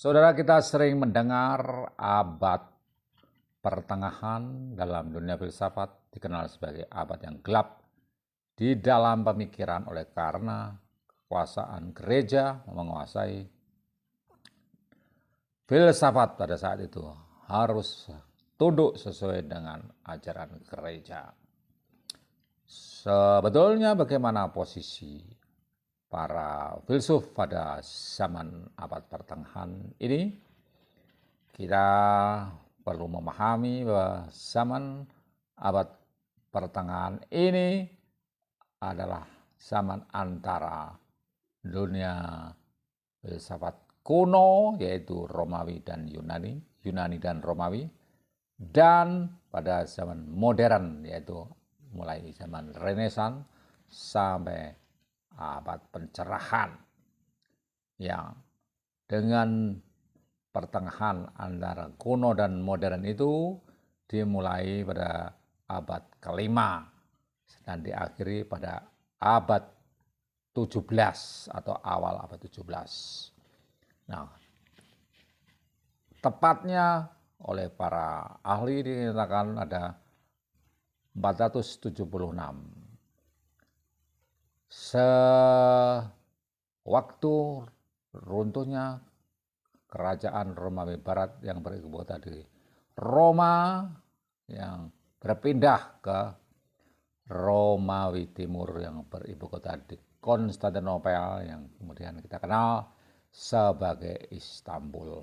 Saudara, kita sering mendengar abad pertengahan dalam dunia filsafat dikenal sebagai abad yang gelap di dalam pemikiran oleh karena kekuasaan gereja menguasai filsafat pada saat itu harus tunduk sesuai dengan ajaran gereja. Sebetulnya bagaimana posisi para filsuf pada zaman abad pertengahan ini? Kita perlu memahami bahwa zaman abad pertengahan ini adalah zaman antara dunia filsafat kuno, yaitu Romawi dan Yunani dan Romawi, dan pada zaman modern, yaitu mulai zaman Renaissance sampai abad pencerahan, yang dengan pertengahan antara kuno dan modern itu dimulai pada abad kelima dan diakhiri pada abad 17 atau awal abad 17. Nah, tepatnya oleh para ahli dikatakan ada 476. Sewaktu runtuhnya kerajaan Romawi Barat yang beribu kota di Roma, yang berpindah ke Romawi Timur yang beribu kota di Konstantinopel, yang kemudian kita kenal sebagai Istanbul.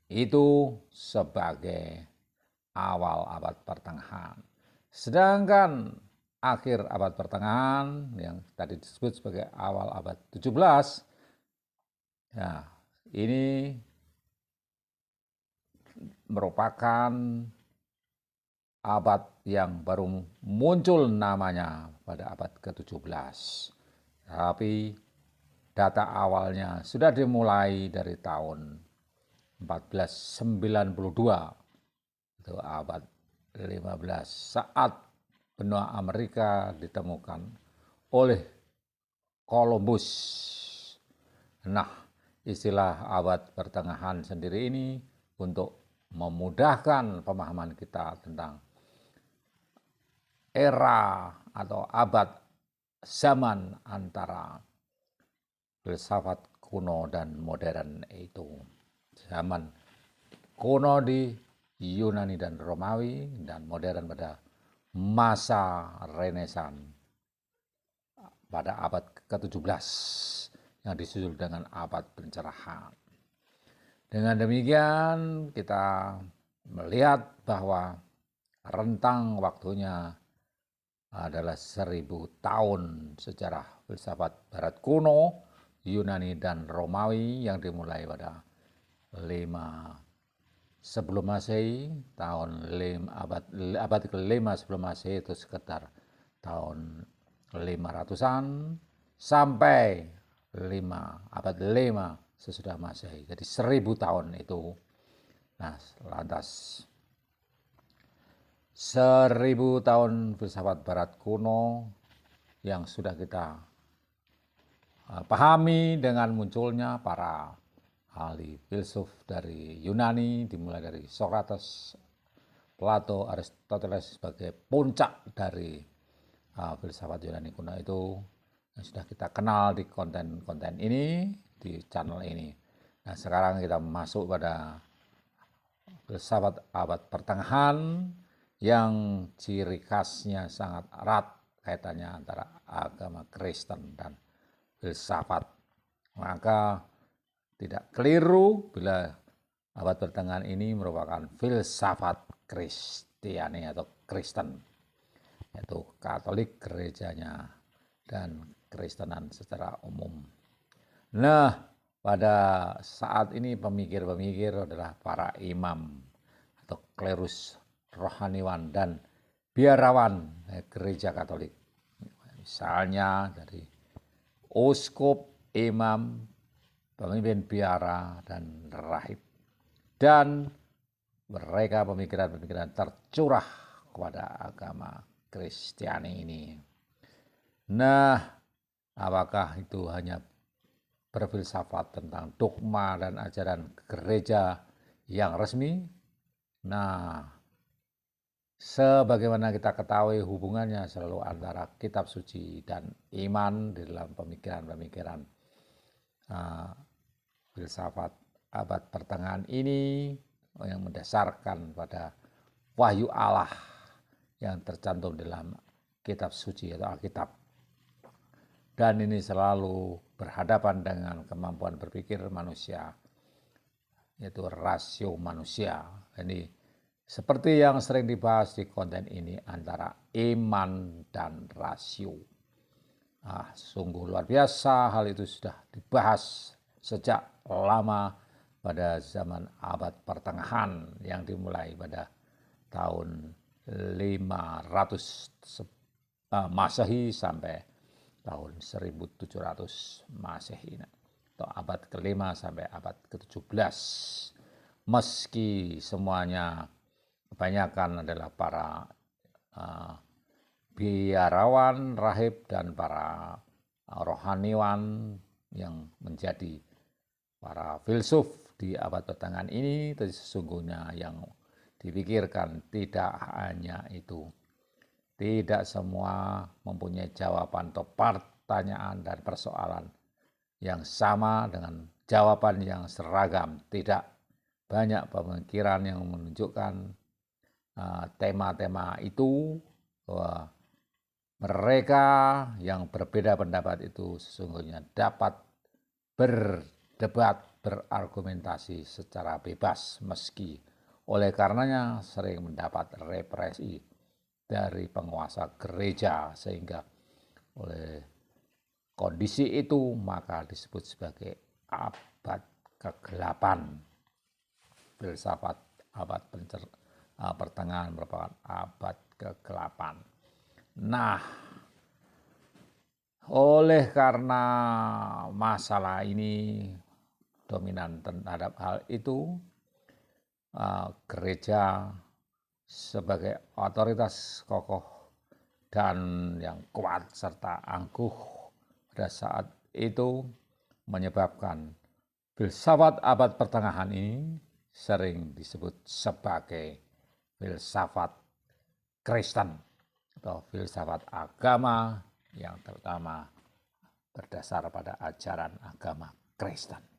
Itu sebagai awal abad pertengahan. Sedangkan akhir abad pertengahan yang tadi disebut sebagai awal abad 17, ya, ini merupakan abad yang baru muncul namanya pada abad ke-17. Tapi data awalnya sudah dimulai dari tahun 1492, itu abad 15, saat benua Amerika ditemukan oleh Columbus. Nah, istilah abad pertengahan sendiri ini untuk memudahkan pemahaman kita tentang era atau abad zaman antara filsafat kuno dan modern itu. Zaman kuno di Yunani dan Romawi, dan modern pada masa Renaissance pada abad ke-17 yang disusul dengan abad pencerahan. Dengan demikian kita melihat bahwa rentang waktunya adalah 1000 tahun sejarah filsafat Barat kuno, Yunani dan Romawi, yang dimulai pada 5 sebelum Masehi, abad ke-5 sebelum Masehi, itu sekitar tahun 500-an, sampai abad 5 sesudah Masehi. Jadi 1000 tahun itu. Nah, lantas 1000 tahun filsafat Barat kuno yang sudah kita pahami dengan munculnya para ahli filsuf dari Yunani, dimulai dari Socrates, Plato, Aristoteles sebagai puncak dari filsafat Yunani kuno itu, yang sudah kita kenal di konten-konten ini, di channel ini. Nah, sekarang kita masuk pada filsafat abad pertengahan yang ciri khasnya sangat erat kaitannya antara agama Kristen dan filsafat. Maka tidak keliru bila abad pertengahan ini merupakan filsafat Kristiani atau Kristen, yaitu Katolik gerejanya dan Kristenan secara umum. Nah, pada saat ini pemikir-pemikir adalah para imam atau klerus rohaniwan dan biarawan gereja Katolik. Misalnya dari uskup, imam, pemimpin biara, dan rahib. Dan mereka pemikiran-pemikiran tercurah kepada agama Kristiani ini. Nah, apakah itu hanya berfilsafat tentang dogma dan ajaran gereja yang resmi. Nah, sebagaimana kita ketahui hubungannya selalu antara kitab suci dan iman di dalam pemikiran-pemikiran filsafat abad pertengahan ini yang mendasarkan pada wahyu Allah yang tercantum dalam kitab suci atau Alkitab. Dan ini selalu berhadapan dengan kemampuan berpikir manusia, yaitu rasio manusia. Ini seperti yang sering dibahas di konten ini antara iman dan rasio. Sungguh luar biasa, hal itu sudah dibahas sejak lama pada zaman abad pertengahan yang dimulai pada tahun 500 Masehi sampai tahun 1700 Masehi atau abad ke-5 sampai abad ke-17. Meski semuanya kebanyakan adalah para biarawan, rahib, dan para rohaniwan yang menjadi para filsuf di abad pertengahan ini, tapi sesungguhnya yang dipikirkan tidak hanya itu. Tidak semua mempunyai jawaban atau pertanyaan dan persoalan yang sama dengan jawaban yang seragam. Tidak, banyak pemikiran yang menunjukkan tema-tema itu, bahwa mereka yang berbeda pendapat itu sesungguhnya dapat berdebat, berargumentasi secara bebas, meski oleh karenanya sering mendapat represi dari penguasa gereja, sehingga oleh kondisi itu maka disebut sebagai abad kegelapan. Filsafat abad pertengahan merupakan abad kegelapan. Nah, oleh karena masalah ini dominan terhadap hal itu, gereja sebagai otoritas kokoh dan yang kuat serta angkuh pada saat itu menyebabkan filsafat abad pertengahan ini sering disebut sebagai filsafat Kristen atau filsafat agama yang terutama berdasar pada ajaran agama Kristen.